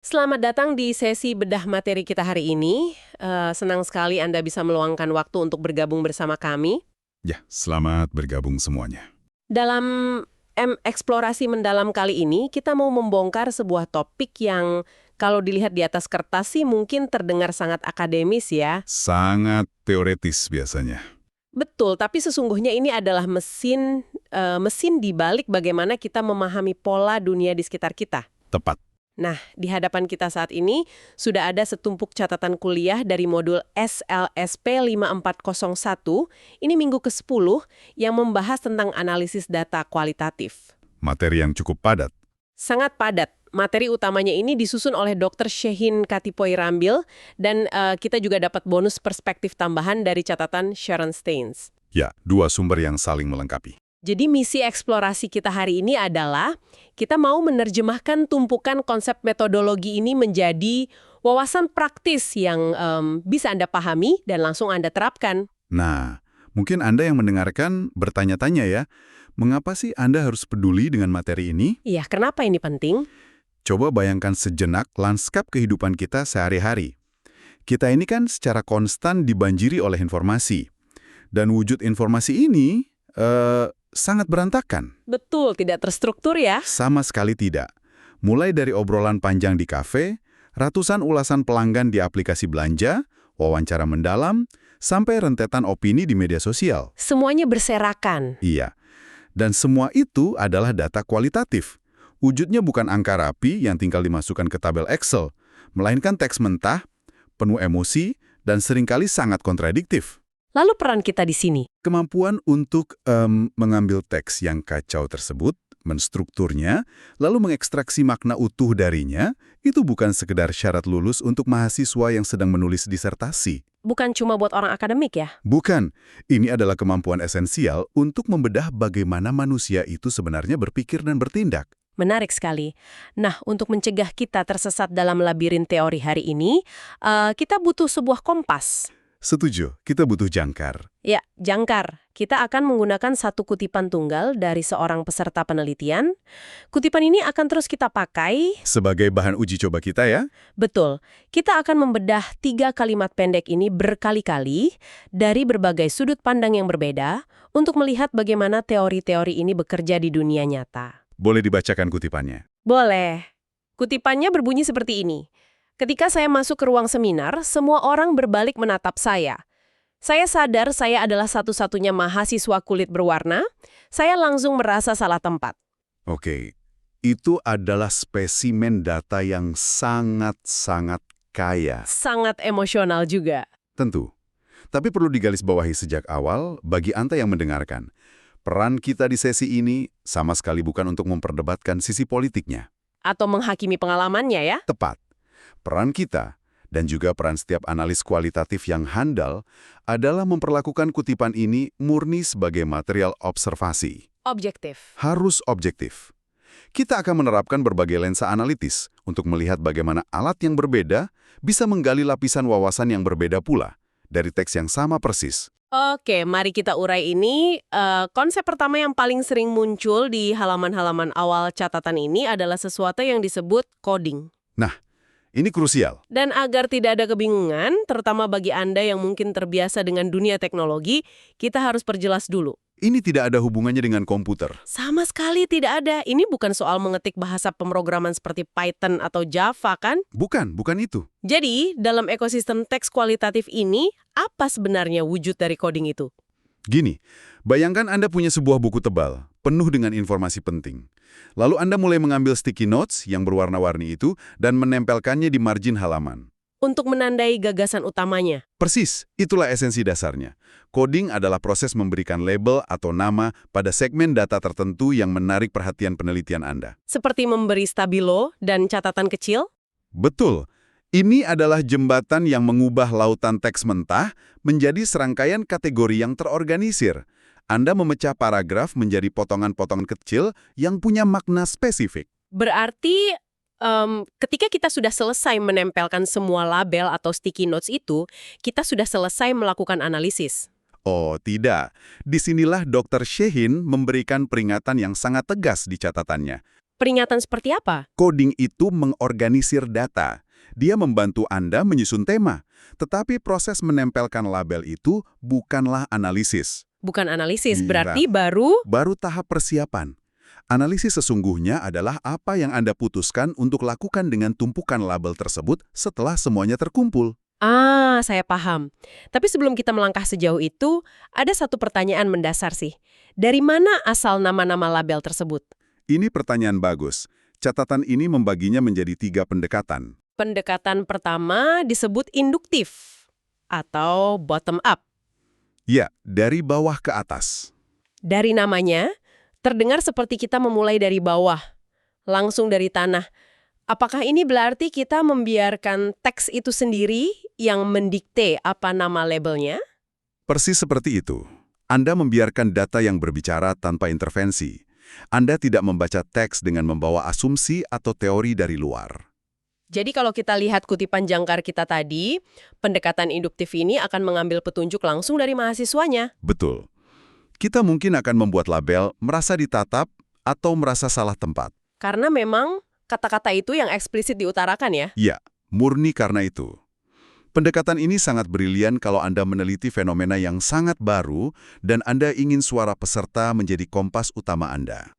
Selamat datang di sesi bedah materi kita hari ini. Senang sekali Anda bisa meluangkan waktu untuk bergabung bersama kami. Ya, selamat bergabung semuanya. Dalam eksplorasi mendalam kali ini, kita mau membongkar sebuah topik yang kalau dilihat di atas kertas sih mungkin terdengar sangat akademis ya. Sangat teoretis biasanya. Betul, tapi sesungguhnya ini adalah mesin di balik bagaimana kita memahami pola dunia di sekitar kita. Tepat. Nah, di hadapan kita saat ini sudah ada setumpuk catatan kuliah dari modul SLSP 5401, ini minggu ke-10, yang membahas tentang analisis data kualitatif. Materi yang cukup padat. Sangat padat. Materi utamanya ini disusun oleh Dr. Shehin Katipoy Rambil, dan kita juga dapat bonus perspektif tambahan dari catatan Sharon Staines. Ya, dua sumber yang saling melengkapi. Jadi misi eksplorasi kita hari ini adalah kita mau menerjemahkan tumpukan konsep metodologi ini menjadi wawasan praktis yang bisa Anda pahami dan langsung Anda terapkan. Nah, mungkin Anda yang mendengarkan bertanya-tanya ya, mengapa sih Anda harus peduli dengan materi ini? Iya, kenapa ini penting? Coba bayangkan sejenak lanskap kehidupan kita sehari-hari. Kita ini kan secara konstan dibanjiri oleh informasi. Dan wujud informasi ini sangat berantakan. Betul, tidak terstruktur ya. Sama sekali tidak. Mulai dari obrolan panjang di kafe, ratusan ulasan pelanggan di aplikasi belanja, wawancara mendalam, sampai rentetan opini di media sosial. Semuanya berserakan. Iya. Dan semua itu adalah data kualitatif. Wujudnya bukan angka rapi yang tinggal dimasukkan ke tabel Excel, melainkan teks mentah, penuh emosi, dan seringkali sangat kontradiktif. Lalu peran kita di sini? Kemampuan untuk mengambil teks yang kacau tersebut, menstrukturnya, lalu mengekstraksi makna utuh darinya, itu bukan sekedar syarat lulus untuk mahasiswa yang sedang menulis disertasi. Bukan cuma buat orang akademik ya? Bukan. Ini adalah kemampuan esensial untuk membedah bagaimana manusia itu sebenarnya berpikir dan bertindak. Menarik sekali. Nah, untuk mencegah kita tersesat dalam labirin teori hari ini, kita butuh sebuah kompas. Setuju, kita butuh jangkar. Ya, jangkar. Kita akan menggunakan satu kutipan tunggal dari seorang peserta penelitian. Kutipan ini akan terus kita pakai. Sebagai bahan uji coba kita ya. Betul. Kita akan membedah 3 kalimat pendek ini berkali-kali dari berbagai sudut pandang yang berbeda untuk melihat bagaimana teori-teori ini bekerja di dunia nyata. Boleh dibacakan kutipannya? Boleh. Kutipannya berbunyi seperti ini. Ketika saya masuk ke ruang seminar, semua orang berbalik menatap saya. Saya sadar saya adalah satu-satunya mahasiswa kulit berwarna. Saya langsung merasa salah tempat. Oke, itu adalah spesimen data yang sangat-sangat kaya. Sangat emosional juga. Tentu. Tapi perlu digarisbawahi sejak awal bagi Anda yang mendengarkan. Peran kita di sesi ini sama sekali bukan untuk memperdebatkan sisi politiknya. Atau menghakimi pengalamannya ya. Tepat. Peran kita, dan juga peran setiap analis kualitatif yang handal, adalah memperlakukan kutipan ini murni sebagai material observasi. Objektif. Harus objektif. Kita akan menerapkan berbagai lensa analitis untuk melihat bagaimana alat yang berbeda bisa menggali lapisan wawasan yang berbeda pula dari teks yang sama persis. Oke, mari kita urai ini. Konsep pertama yang paling sering muncul di halaman-halaman awal catatan ini adalah sesuatu yang disebut coding. Nah, ini krusial. Dan agar tidak ada kebingungan, terutama bagi Anda yang mungkin terbiasa dengan dunia teknologi, kita harus perjelas dulu. Ini tidak ada hubungannya dengan komputer. Sama sekali tidak ada. Ini bukan soal mengetik bahasa pemrograman seperti Python atau Java, kan? Bukan itu. Jadi, dalam ekosistem teks kualitatif ini, apa sebenarnya wujud dari coding itu? Gini, bayangkan Anda punya sebuah buku tebal, penuh dengan informasi penting. Lalu Anda mulai mengambil sticky notes yang berwarna-warni itu dan menempelkannya di margin halaman. Untuk menandai gagasan utamanya. Persis, itulah esensi dasarnya. Coding adalah proses memberikan label atau nama pada segmen data tertentu yang menarik perhatian penelitian Anda. Seperti memberi stabilo dan catatan kecil? Betul. Ini adalah jembatan yang mengubah lautan teks mentah menjadi serangkaian kategori yang terorganisir. Anda memecah paragraf menjadi potongan-potongan kecil yang punya makna spesifik. Berarti ketika kita sudah selesai menempelkan semua label atau sticky notes itu, kita sudah selesai melakukan analisis. Oh, tidak. Disinilah Dr. Shehin memberikan peringatan yang sangat tegas di catatannya. Peringatan seperti apa? Coding itu mengorganisir data. Dia membantu Anda menyusun tema. Tetapi proses menempelkan label itu bukanlah analisis. Bukan analisis, Iya. berarti baru... Baru tahap persiapan. Analisis sesungguhnya adalah apa yang Anda putuskan untuk lakukan dengan tumpukan label tersebut setelah semuanya terkumpul. Ah, saya paham. Tapi sebelum kita melangkah sejauh itu, ada satu pertanyaan mendasar sih. Dari mana asal nama-nama label tersebut? Ini pertanyaan bagus. Catatan ini membaginya menjadi 3 pendekatan. Pendekatan pertama disebut induktif atau bottom up. Ya, dari bawah ke atas. Dari namanya, terdengar seperti kita memulai dari bawah, langsung dari tanah. Apakah ini berarti kita membiarkan teks itu sendiri yang mendikte apa nama labelnya? Persis seperti itu. Anda membiarkan data yang berbicara tanpa intervensi. Anda tidak membaca teks dengan membawa asumsi atau teori dari luar. Jadi kalau kita lihat kutipan jangkar kita tadi, pendekatan induktif ini akan mengambil petunjuk langsung dari mahasiswanya. Betul. Kita mungkin akan membuat label merasa ditatap atau merasa salah tempat. Karena memang kata-kata itu yang eksplisit diutarakan ya. Ya, murni karena itu. Pendekatan ini sangat brilian kalau Anda meneliti fenomena yang sangat baru dan Anda ingin suara peserta menjadi kompas utama Anda.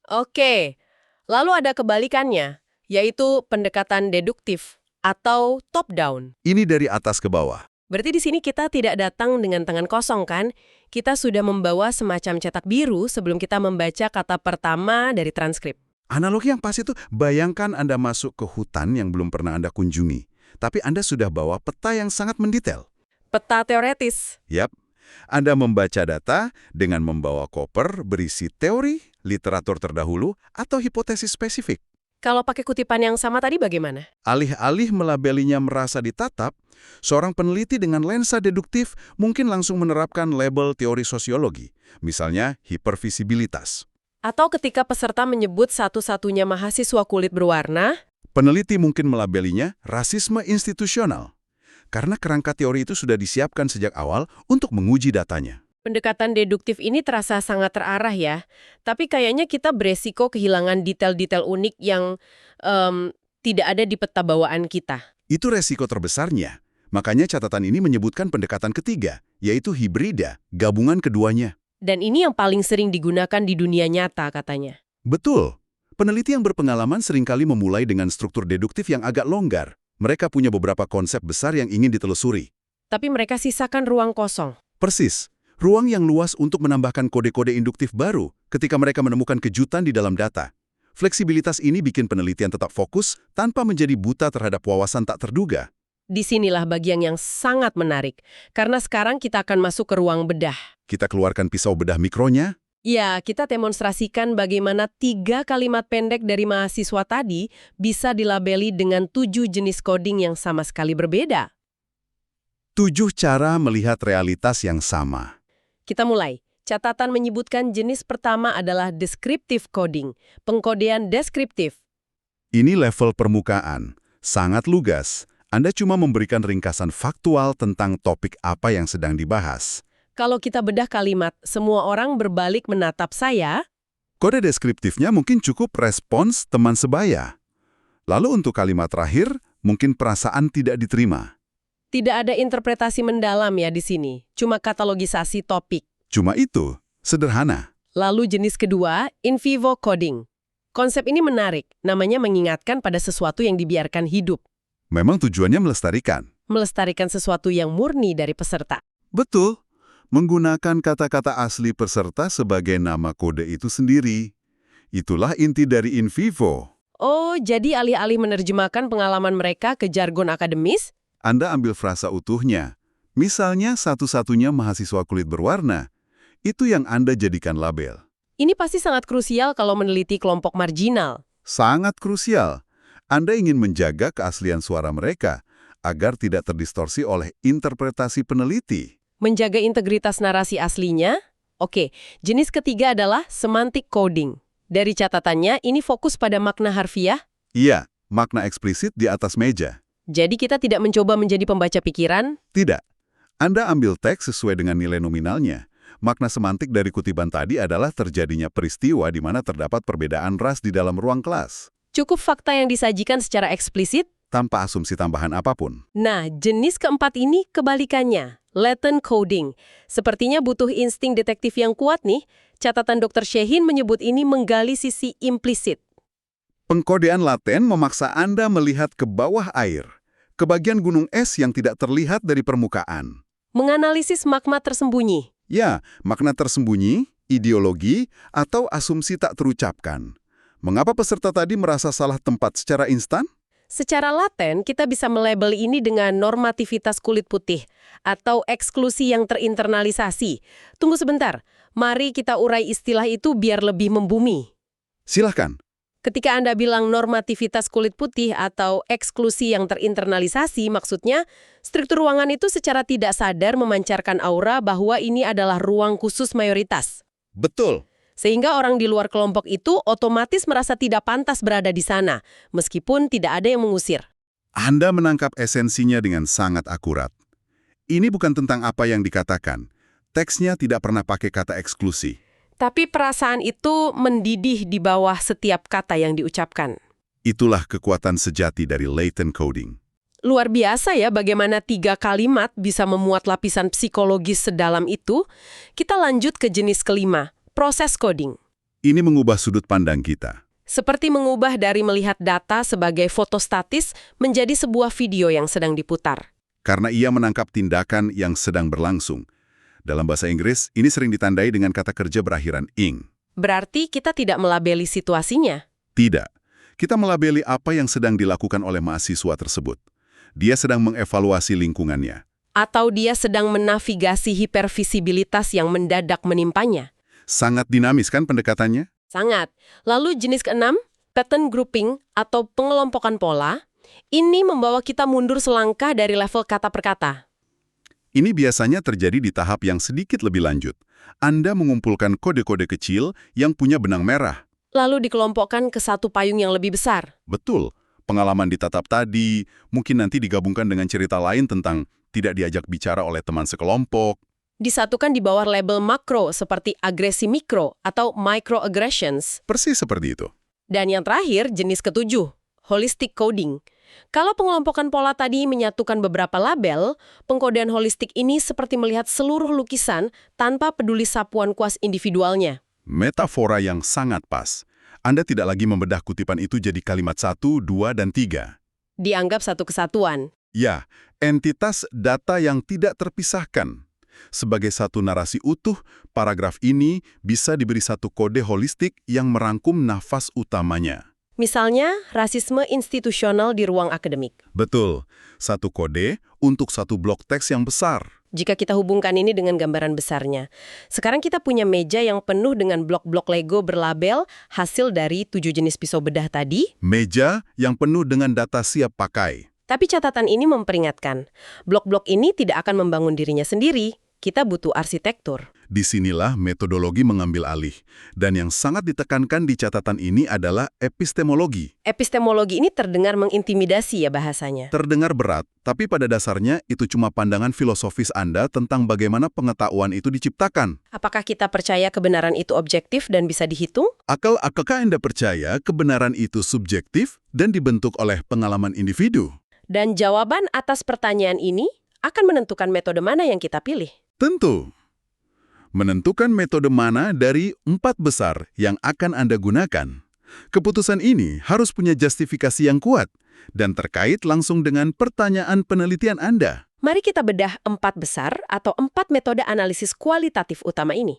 Oke, lalu ada kebalikannya, yaitu pendekatan deduktif atau top-down. Ini dari atas ke bawah. Berarti di sini kita tidak datang dengan tangan kosong kan? Kita sudah membawa semacam cetak biru sebelum kita membaca kata pertama dari transkrip. Analogi yang pas itu, bayangkan Anda masuk ke hutan yang belum pernah Anda kunjungi, tapi Anda sudah bawa peta yang sangat mendetail. Peta teoretis. Yap, Anda membaca data dengan membawa koper berisi teori, literatur terdahulu, atau hipotesis spesifik. Kalau pakai kutipan yang sama tadi bagaimana? Alih-alih melabelinya merasa ditatap, seorang peneliti dengan lensa deduktif mungkin langsung menerapkan label teori sosiologi, misalnya hipervisibilitas. Atau ketika peserta menyebut satu-satunya mahasiswa kulit berwarna, Peneliti mungkin melabelinya rasisme institusional, karena kerangka teori itu sudah disiapkan sejak awal untuk menguji datanya. pendekatan deduktif ini terasa sangat terarah ya. Tapi kayaknya kita beresiko kehilangan detail-detail unik yang tidak ada di peta bawaan kita. Itu resiko terbesarnya. Makanya catatan ini menyebutkan pendekatan ketiga, yaitu hibrida, gabungan keduanya. Dan ini yang paling sering digunakan di dunia nyata katanya. Betul. Peneliti yang berpengalaman seringkali memulai dengan struktur deduktif yang agak longgar. Mereka punya beberapa konsep besar yang ingin ditelusuri. Tapi mereka sisakan ruang kosong. Persis. Ruang yang luas untuk menambahkan kode-kode induktif baru ketika mereka menemukan kejutan di dalam data. Fleksibilitas ini bikin penelitian tetap fokus tanpa menjadi buta terhadap wawasan tak terduga. Disinilah bagian yang sangat menarik. Karena sekarang kita akan masuk ke ruang bedah. Kita keluarkan pisau bedah mikronya. Ya, kita demonstrasikan bagaimana 3 kalimat pendek dari mahasiswa tadi bisa dilabeli dengan 7 jenis coding yang sama sekali berbeda. 7 cara melihat realitas yang sama. Kita mulai. Catatan menyebutkan jenis pertama adalah descriptive coding, pengkodean deskriptif. Ini level permukaan. Sangat lugas. Anda cuma memberikan ringkasan faktual tentang topik apa yang sedang dibahas. Kalau kita bedah kalimat, semua orang berbalik menatap saya, Kode deskriptifnya mungkin cukup respons teman sebaya. Lalu untuk kalimat terakhir, mungkin perasaan tidak diterima. tidak ada interpretasi mendalam ya di sini, cuma katalogisasi topik. Cuma itu, sederhana. Lalu jenis kedua, in vivo coding. Konsep ini menarik, namanya mengingatkan pada sesuatu yang dibiarkan hidup. Memang tujuannya melestarikan. Melestarikan sesuatu yang murni dari peserta. Betul. Menggunakan kata-kata asli peserta sebagai nama kode itu sendiri. Itulah inti dari in vivo. Oh, jadi alih-alih menerjemahkan pengalaman mereka ke jargon akademis? Anda ambil frasa utuhnya. Misalnya satu-satunya mahasiswa kulit berwarna. Itu yang Anda jadikan label. Ini pasti sangat krusial kalau meneliti kelompok marginal. Sangat krusial. Anda ingin menjaga keaslian suara mereka agar tidak terdistorsi oleh interpretasi peneliti. Menjaga integritas narasi aslinya? Oke, jenis ketiga adalah semantic coding. Dari catatannya, ini fokus pada makna harfiah. Iya, makna eksplisit di atas meja. Jadi kita tidak mencoba menjadi pembaca pikiran. Tidak. Anda ambil teks sesuai dengan nilai nominalnya, Makna semantik dari kutipan tadi adalah terjadinya peristiwa di mana terdapat perbedaan ras di dalam ruang kelas, Cukup fakta yang disajikan secara eksplisit. tanpa asumsi tambahan apapun. Nah, jenis keempat ini kebalikannya, latent coding. Sepertinya butuh insting detektif yang kuat nih. Catatan Dr. Shehin menyebut ini menggali sisi implisit. Pengkodean laten memaksa Anda melihat ke bawah air, ke bagian gunung es yang tidak terlihat dari permukaan. Menganalisis makna tersembunyi. Ya, makna tersembunyi, ideologi, atau asumsi tak terucapkan. Mengapa peserta tadi merasa salah tempat secara instan? Secara laten, kita bisa melabel ini dengan normativitas kulit putih atau eksklusi yang terinternalisasi. Tunggu sebentar, mari kita urai istilah itu biar lebih membumi. Silahkan. Ketika Anda bilang normativitas kulit putih atau eksklusi yang terinternalisasi, maksudnya struktur ruangan itu secara tidak sadar memancarkan aura bahwa ini adalah ruang khusus mayoritas. Betul. Sehingga orang di luar kelompok itu otomatis merasa tidak pantas berada di sana, meskipun tidak ada yang mengusir. Anda menangkap esensinya dengan sangat akurat. Ini bukan tentang apa yang dikatakan. Teksnya tidak pernah pakai kata eksklusi. Tapi perasaan itu mendidih di bawah setiap kata yang diucapkan. Itulah kekuatan sejati dari latent coding. Luar biasa ya bagaimana 3 kalimat bisa memuat lapisan psikologis sedalam itu. Kita lanjut ke jenis kelima, proses coding. Ini mengubah sudut pandang kita. Seperti mengubah dari melihat data sebagai foto statis menjadi sebuah video yang sedang diputar. Karena ia menangkap tindakan yang sedang berlangsung. Dalam bahasa Inggris, ini sering ditandai dengan kata kerja berakhiran ing. Berarti kita tidak melabeli situasinya. Tidak. Kita melabeli apa yang sedang dilakukan oleh mahasiswa tersebut. Dia sedang mengevaluasi lingkungannya. Atau dia sedang menavigasi hipervisibilitas yang mendadak menimpanya. Sangat dinamis kan pendekatannya? Sangat. Lalu jenis keenam, pattern grouping atau pengelompokan pola. Ini membawa kita mundur selangkah dari level kata per kata. Ini biasanya terjadi di tahap yang sedikit lebih lanjut. Anda mengumpulkan kode-kode kecil yang punya benang merah. Lalu dikelompokkan ke satu payung yang lebih besar. Betul. Pengalaman ditatap tadi, mungkin nanti digabungkan dengan cerita lain tentang tidak diajak bicara oleh teman sekelompok. Disatukan di bawah label makro seperti agresi mikro atau microaggressions. Persis seperti itu. Dan yang terakhir, jenis ketujuh, holistic coding. Kalau pengelompokan pola tadi menyatukan beberapa label, pengkodean holistik ini seperti melihat seluruh lukisan tanpa peduli sapuan kuas individualnya. Metafora yang sangat pas. Anda tidak lagi membedah kutipan itu jadi kalimat 1, 2, dan 3. Dianggap satu kesatuan. Ya, entitas data yang tidak terpisahkan. Sebagai satu narasi utuh, paragraf ini bisa diberi satu kode holistik yang merangkum nafas utamanya. Misalnya, rasisme institusional di ruang akademik. Betul, satu kode untuk satu blok teks yang besar. Jika kita hubungkan ini dengan gambaran besarnya. Sekarang kita punya meja yang penuh dengan blok-blok Lego berlabel hasil dari 7 jenis pisau bedah tadi. Meja yang penuh dengan data siap pakai. Tapi catatan ini memperingatkan, blok-blok ini tidak akan membangun dirinya sendiri. Kita butuh arsitektur. Disinilah metodologi mengambil alih. Dan yang sangat ditekankan di catatan ini adalah epistemologi. Epistemologi ini terdengar mengintimidasi ya bahasanya. Terdengar berat, tapi pada dasarnya itu cuma pandangan filosofis Anda tentang bagaimana pengetahuan itu diciptakan. Apakah kita percaya kebenaran itu objektif dan bisa dihitung? Apakah Anda percaya kebenaran itu subjektif dan dibentuk oleh pengalaman individu? Dan jawaban atas pertanyaan ini akan menentukan metode mana yang kita pilih. Tentu. Menentukan metode mana dari 4 besar yang akan Anda gunakan. Keputusan ini harus punya justifikasi yang kuat dan terkait langsung dengan pertanyaan penelitian Anda. Mari kita bedah 4 besar atau 4 metode analisis kualitatif utama ini.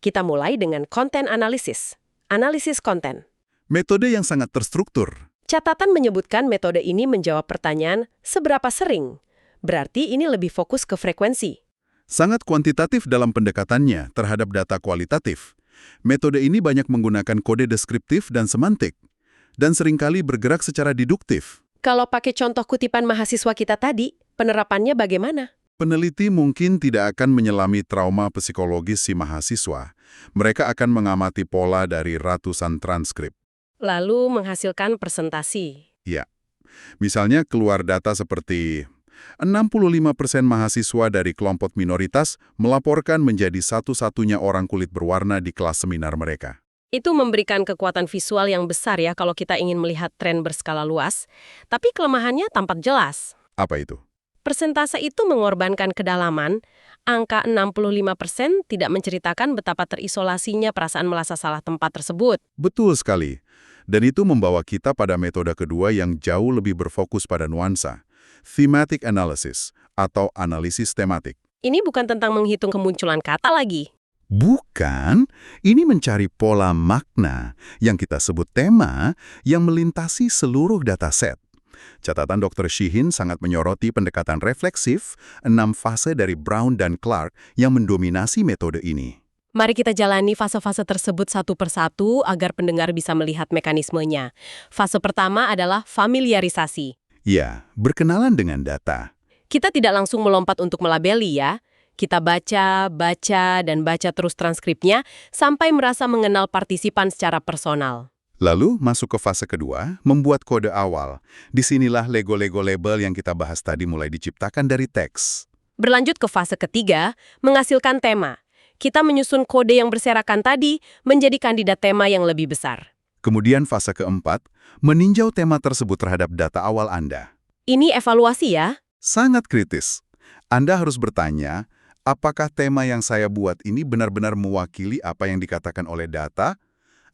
Kita mulai dengan konten analisis. Analisis konten. Metode yang sangat terstruktur. Catatan menyebutkan metode ini menjawab pertanyaan seberapa sering. Berarti ini lebih fokus ke frekuensi. Sangat kuantitatif dalam pendekatannya terhadap data kualitatif. Metode ini banyak menggunakan kode deskriptif dan semantik, dan seringkali bergerak secara deduktif. Kalau pakai contoh kutipan mahasiswa kita tadi, penerapannya bagaimana? Peneliti mungkin tidak akan menyelami trauma psikologis si mahasiswa. Mereka akan mengamati pola dari ratusan transkrip. Lalu menghasilkan presentasi. Ya, misalnya keluar data seperti 65% mahasiswa dari kelompok minoritas melaporkan menjadi satu-satunya orang kulit berwarna di kelas seminar mereka. Itu memberikan kekuatan visual yang besar ya kalau kita ingin melihat tren berskala luas. Tapi kelemahannya tampak jelas. Apa itu? Persentase itu mengorbankan kedalaman. Angka 65% tidak menceritakan betapa terisolasinya perasaan merasa salah tempat tersebut. Betul sekali. Dan itu membawa kita pada metode kedua yang jauh lebih berfokus pada nuansa. Thematic analysis, atau analisis tematik. Ini bukan tentang menghitung kemunculan kata lagi. Bukan, ini mencari pola makna yang kita sebut tema yang melintasi seluruh dataset. Catatan Dr. Sheehan sangat menyoroti pendekatan refleksif 6 fase dari Brown dan Clark yang mendominasi metode ini. Mari kita jalani fase-fase tersebut satu persatu agar pendengar bisa melihat mekanismenya. Fase pertama adalah familiarisasi. Ya, berkenalan dengan data. Kita tidak langsung melompat untuk melabeli ya. Kita baca, dan baca terus transkripnya sampai merasa mengenal partisipan secara personal. Lalu masuk ke fase kedua, membuat kode awal. Disinilah lego-lego label yang kita bahas tadi mulai diciptakan dari teks. Berlanjut ke fase ketiga, menghasilkan tema. Kita menyusun kode yang berserakan tadi menjadi kandidat tema yang lebih besar. Kemudian fase keempat, meninjau tema tersebut terhadap data awal Anda. Ini evaluasi ya. Sangat kritis. Anda harus bertanya, apakah tema yang saya buat ini benar-benar mewakili apa yang dikatakan oleh data?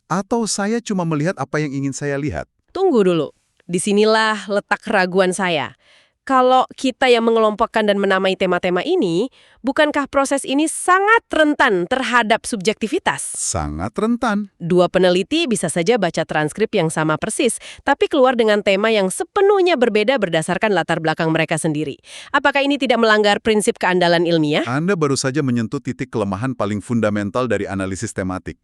Atau saya cuma melihat apa yang ingin saya lihat? Tunggu dulu. Disinilah letak keraguan saya. Kalau kita yang mengelompokkan dan menamai tema-tema ini, bukankah proses ini sangat rentan terhadap subjektivitas? Sangat rentan. Dua peneliti bisa saja baca transkrip yang sama persis, tapi keluar dengan tema yang sepenuhnya berbeda berdasarkan latar belakang mereka sendiri. Apakah ini tidak melanggar prinsip keandalan ilmiah? Anda baru saja menyentuh titik kelemahan paling fundamental dari analisis tematik.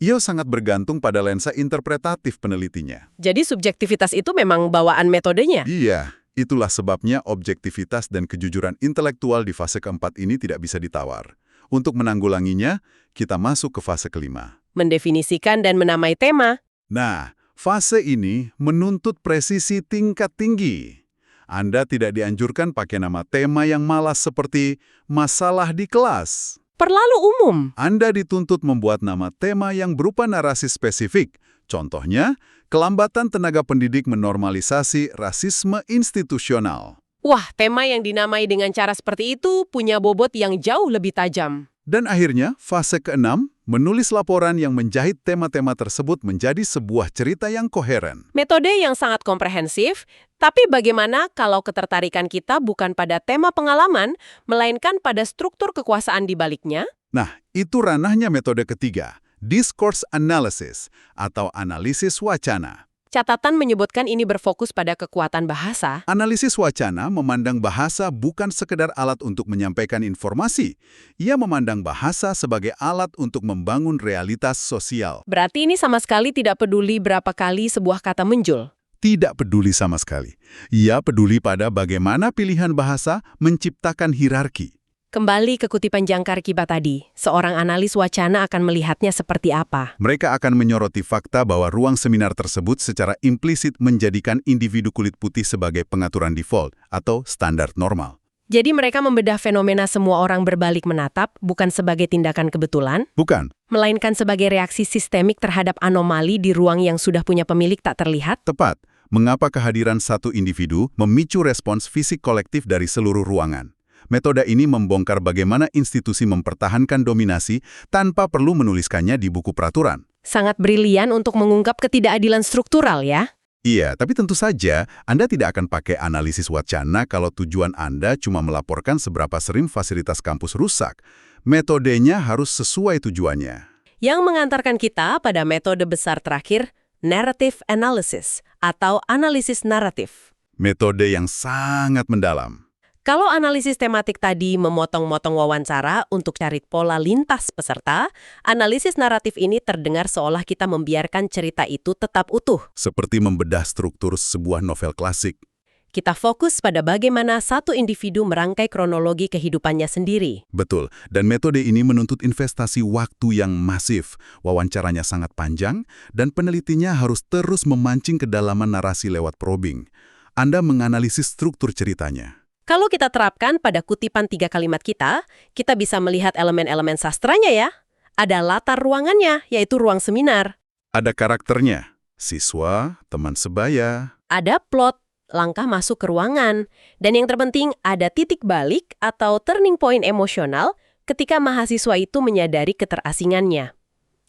Ia sangat bergantung pada lensa interpretatif penelitinya. Jadi subjektivitas itu memang bawaan metodenya? Iya, itulah sebabnya objektivitas dan kejujuran intelektual di fase keempat ini tidak bisa ditawar. Untuk menanggulanginya, kita masuk ke fase kelima. Mendefinisikan dan menamai tema. Nah, fase ini menuntut presisi tingkat tinggi. Anda tidak dianjurkan pakai nama tema yang malas seperti masalah di kelas. Terlalu umum. Anda dituntut membuat nama tema yang berupa narasi spesifik. Contohnya, kelambatan tenaga pendidik menormalisasi rasisme institusional. Wah, tema yang dinamai dengan cara seperti itu punya bobot yang jauh lebih tajam. Dan akhirnya, fase keenam, menulis laporan yang menjahit tema-tema tersebut menjadi sebuah cerita yang koheren. Metode yang sangat komprehensif, tapi bagaimana kalau ketertarikan kita bukan pada tema pengalaman, melainkan pada struktur kekuasaan di baliknya? Nah, itu ranahnya metode ketiga, discourse analysis atau analisis wacana. Catatan menyebutkan ini berfokus pada kekuatan bahasa. Analisis wacana memandang bahasa bukan sekedar alat untuk menyampaikan informasi. Ia memandang bahasa sebagai alat untuk membangun realitas sosial. Berarti ini sama sekali tidak peduli berapa kali sebuah kata muncul. Tidak peduli sama sekali. Ia peduli pada bagaimana pilihan bahasa menciptakan hierarki. Kembali ke kutipan Jangkar Kiba tadi, seorang analis wacana akan melihatnya seperti apa? Mereka akan menyoroti fakta bahwa ruang seminar tersebut secara implisit menjadikan individu kulit putih sebagai pengaturan default atau standar normal. Jadi mereka membedah fenomena semua orang berbalik menatap bukan sebagai tindakan kebetulan, Bukan, melainkan sebagai reaksi sistemik terhadap anomali di ruang yang sudah punya pemilik tak terlihat. tepat. Mengapa kehadiran satu individu memicu respons fisik kolektif dari seluruh ruangan? Metode ini membongkar bagaimana institusi mempertahankan dominasi tanpa perlu menuliskannya di buku peraturan. Sangat brilian untuk mengungkap ketidakadilan struktural ya. Iya, tapi tentu saja Anda tidak akan pakai analisis wacana kalau tujuan Anda cuma melaporkan seberapa sering fasilitas kampus rusak. Metodenya harus sesuai tujuannya. Yang mengantarkan kita pada metode besar terakhir, narrative analysis atau analisis naratif. Metode yang sangat mendalam. Kalau analisis tematik tadi memotong-motong wawancara untuk cari pola lintas peserta, analisis naratif ini terdengar seolah kita membiarkan cerita itu tetap utuh. Seperti membedah struktur sebuah novel klasik. Kita fokus pada bagaimana satu individu merangkai kronologi kehidupannya sendiri. Betul, dan metode ini menuntut investasi waktu yang masif. Wawancaranya sangat panjang, dan penelitinya harus terus memancing kedalaman narasi lewat probing. Anda menganalisis struktur ceritanya. Kalau kita terapkan pada kutipan 3 kalimat kita bisa melihat elemen-elemen sastranya ya. Ada latar ruangannya, yaitu ruang seminar. Ada karakternya, siswa, teman sebaya. Ada plot, langkah masuk ke ruangan. Dan yang terpenting, ada titik balik atau turning point emosional ketika mahasiswa itu menyadari keterasingannya.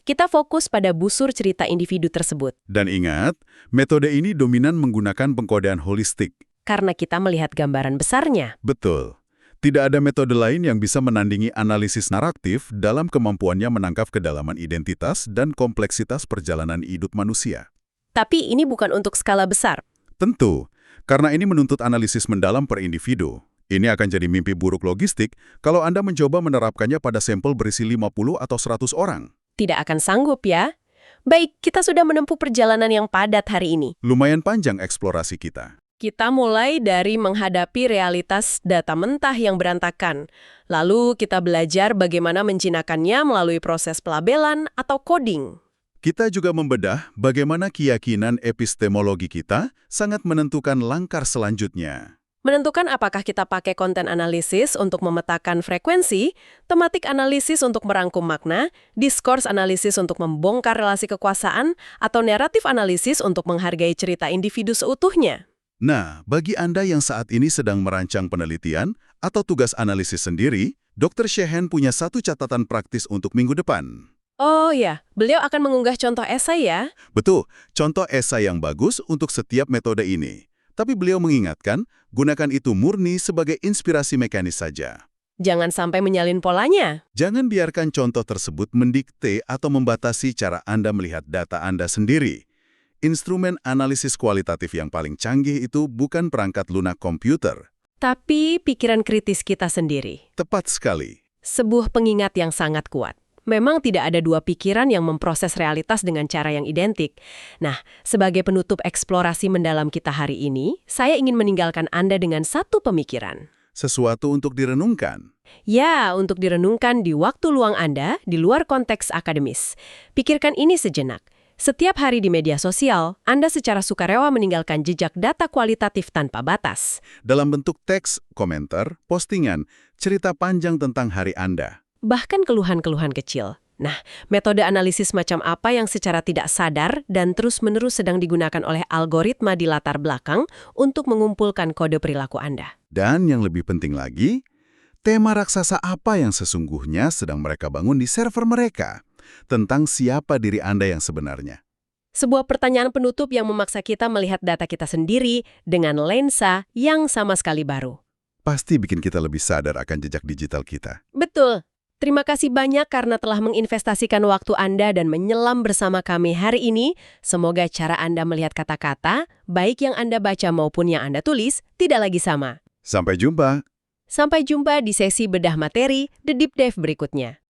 Kita fokus pada busur cerita individu tersebut. Dan ingat, metode ini dominan menggunakan pengkodean holistik. Karena kita melihat gambaran besarnya. Betul. Tidak ada metode lain yang bisa menandingi analisis naratif dalam kemampuannya menangkap kedalaman identitas dan kompleksitas perjalanan hidup manusia. Tapi ini bukan untuk skala besar. Tentu, karena ini menuntut analisis mendalam per individu. Ini akan jadi mimpi buruk logistik kalau Anda mencoba menerapkannya pada sampel berisi 50 atau 100 orang. Tidak akan sanggup ya. Baik, kita sudah menempuh perjalanan yang padat hari ini. Lumayan panjang eksplorasi kita. Kita mulai dari menghadapi realitas data mentah yang berantakan. Lalu kita belajar bagaimana menjinakannya melalui proses pelabelan atau coding. Kita juga membedah bagaimana keyakinan epistemologi kita sangat menentukan langkah selanjutnya. Menentukan apakah kita pakai konten analisis untuk memetakan frekuensi, tematik analisis untuk merangkum makna, diskurs analisis untuk membongkar relasi kekuasaan, atau naratif analisis untuk menghargai cerita individu seutuhnya. Nah, bagi Anda yang saat ini sedang merancang penelitian atau tugas analisis sendiri, Dr. Shehen punya satu catatan praktis untuk minggu depan. Oh ya, beliau akan mengunggah contoh esai ya? Betul, contoh esai yang bagus untuk setiap metode ini. Tapi beliau mengingatkan, gunakan itu murni sebagai inspirasi mekanis saja. Jangan sampai menyalin polanya. Jangan biarkan contoh tersebut mendikte atau membatasi cara Anda melihat data Anda sendiri. Instrumen analisis kualitatif yang paling canggih itu bukan perangkat lunak komputer. Tapi pikiran kritis kita sendiri. Tepat sekali. Sebuah pengingat yang sangat kuat. Memang tidak ada dua pikiran yang memproses realitas dengan cara yang identik. Nah, sebagai penutup eksplorasi mendalam kita hari ini, saya ingin meninggalkan Anda dengan satu pemikiran. Sesuatu untuk direnungkan. Ya, untuk direnungkan di waktu luang Anda, di luar konteks akademis. Pikirkan ini sejenak. Setiap hari di media sosial, Anda secara sukarela meninggalkan jejak data kualitatif tanpa batas. Dalam bentuk teks, komentar, postingan, cerita panjang tentang hari Anda. Bahkan keluhan-keluhan kecil. Nah, metode analisis macam apa yang secara tidak sadar dan terus-menerus sedang digunakan oleh algoritma di latar belakang untuk mengumpulkan kode perilaku Anda? Dan yang lebih penting lagi, tema raksasa apa yang sesungguhnya sedang mereka bangun di server mereka? Tentang siapa diri Anda yang sebenarnya. Sebuah pertanyaan penutup yang memaksa kita melihat data kita sendiri dengan lensa yang sama sekali baru. Pasti bikin kita lebih sadar akan jejak digital kita. Betul. Terima kasih banyak karena telah menginvestasikan waktu Anda dan menyelam bersama kami hari ini. Semoga cara Anda melihat kata-kata, baik yang Anda baca maupun yang Anda tulis, tidak lagi sama. Sampai jumpa. Sampai jumpa di sesi bedah materi The Deep Dive berikutnya.